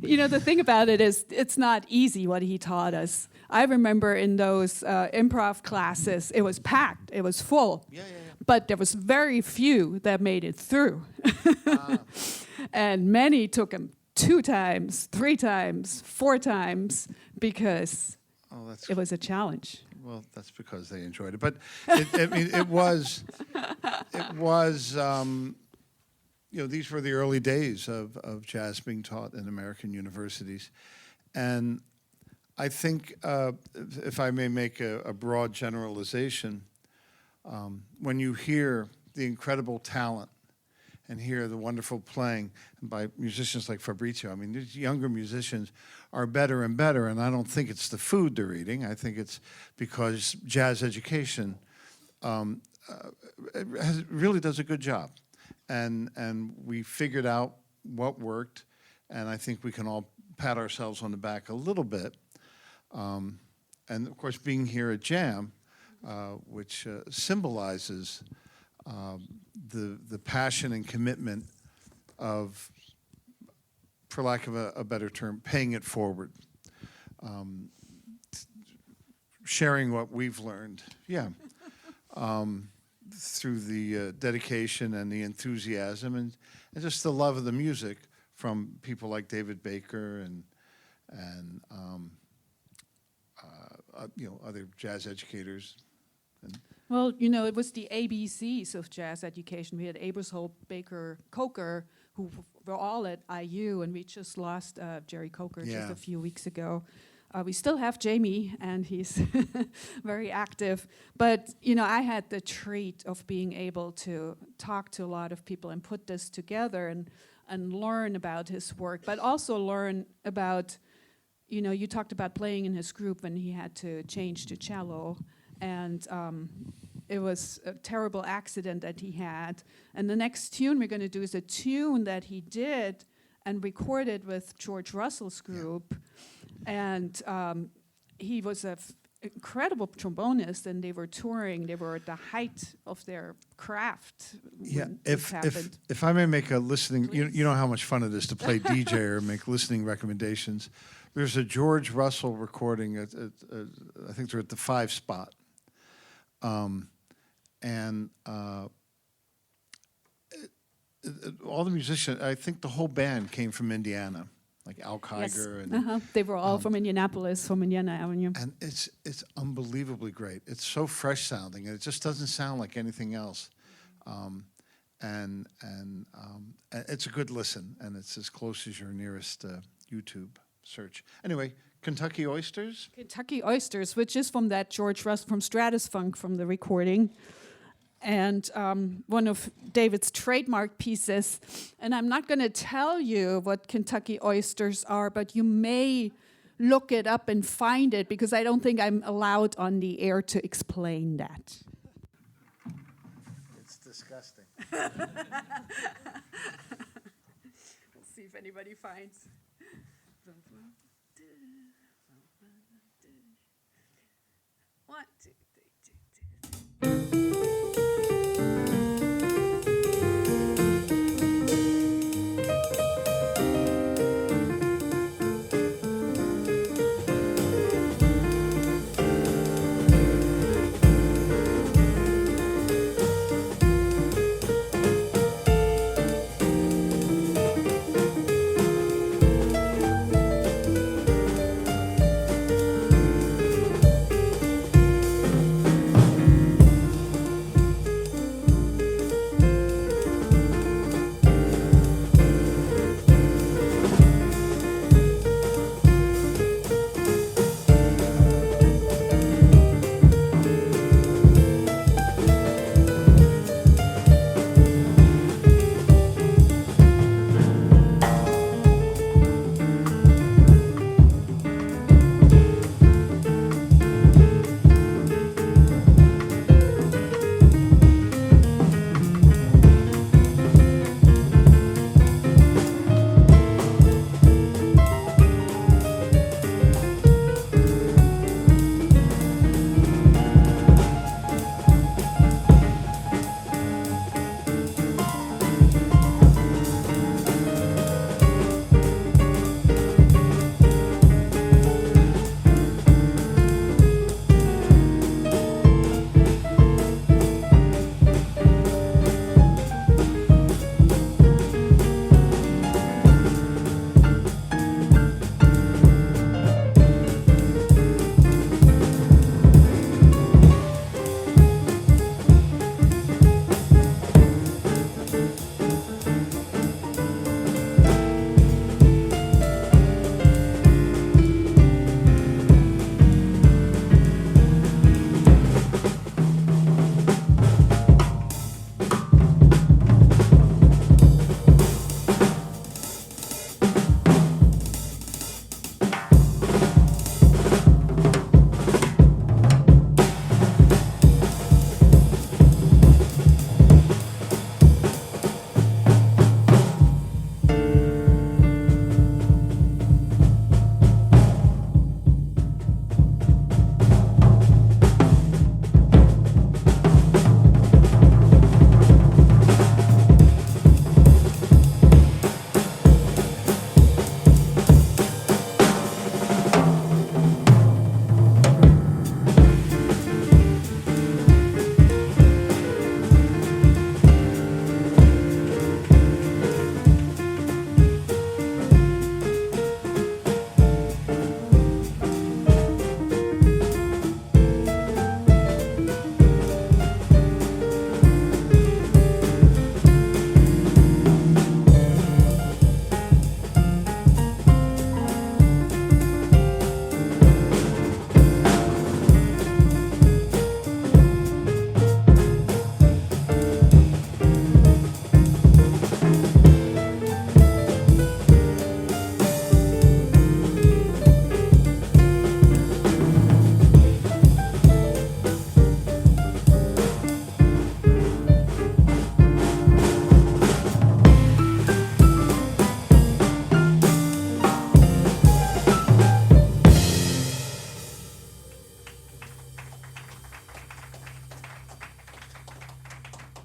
You know, the thing about it is it's not easy what he taught us. I remember in those improv classes, it was packed, it was full. Yeah. But there was very few that made it through. And many took him 2 times, 3 times, 4 times because it was a challenge. Well, that's because they enjoyed it. But it was, these were the early days of jazz being taught in American universities. And I think, if I may make a broad generalization, when you hear the incredible talent and hear the wonderful playing by musicians like Fabrizio, I mean, these younger musicians are better and better, and I don't think it's the food they're eating. I think it's because jazz education really does a good job. And we figured out what worked, and I think we can all pat ourselves on the back a little bit. And of course, being here at Jam, which symbolizes the passion and commitment of, for lack of a better term, paying it forward, sharing what we've learned, through the dedication and the enthusiasm and just the love of the music from people like David Baker and other jazz educators. Well, you know, it was the ABCs of jazz education. We had Abersholt, Baker, Coker, who were all at IU, and we just lost Jerry Coker just a few weeks ago. We still have Jamie, and he's very active. But, you know, I had the treat of being able to talk to a lot of people and put this together and learn about his work, but also learn about, you know, you talked about playing in his group when he had to change to cello. And it was a terrible accident that he had. And the next tune we're going to do is a tune that he did and recorded with George Russell's group. And he was an incredible trombonist, and they were touring. They were at the height of their craft when this happened. If I may make a listening, you know how much fun it is to play DJ or make listening recommendations. There's a George Russell recording, I think they're at the 5 spot. All the musicians, I think the whole band came from Indiana, like Al Kiger. Yes. And they were all from Indianapolis, from Indiana Avenue. And it's unbelievably great. It's so fresh sounding, and it just doesn't sound like anything else. And it's a good listen, and it's as close as your nearest YouTube search. Anyway, Kentucky Oysters? Kentucky Oysters, which is from that George Russell, from Stratus Funk, from the recording. And one of David's trademark pieces. And I'm not going to tell you what Kentucky Oysters are, but you may look it up and find it, because I don't think I'm allowed on the air to explain that. It's disgusting. We'll see if anybody finds. 1, 2.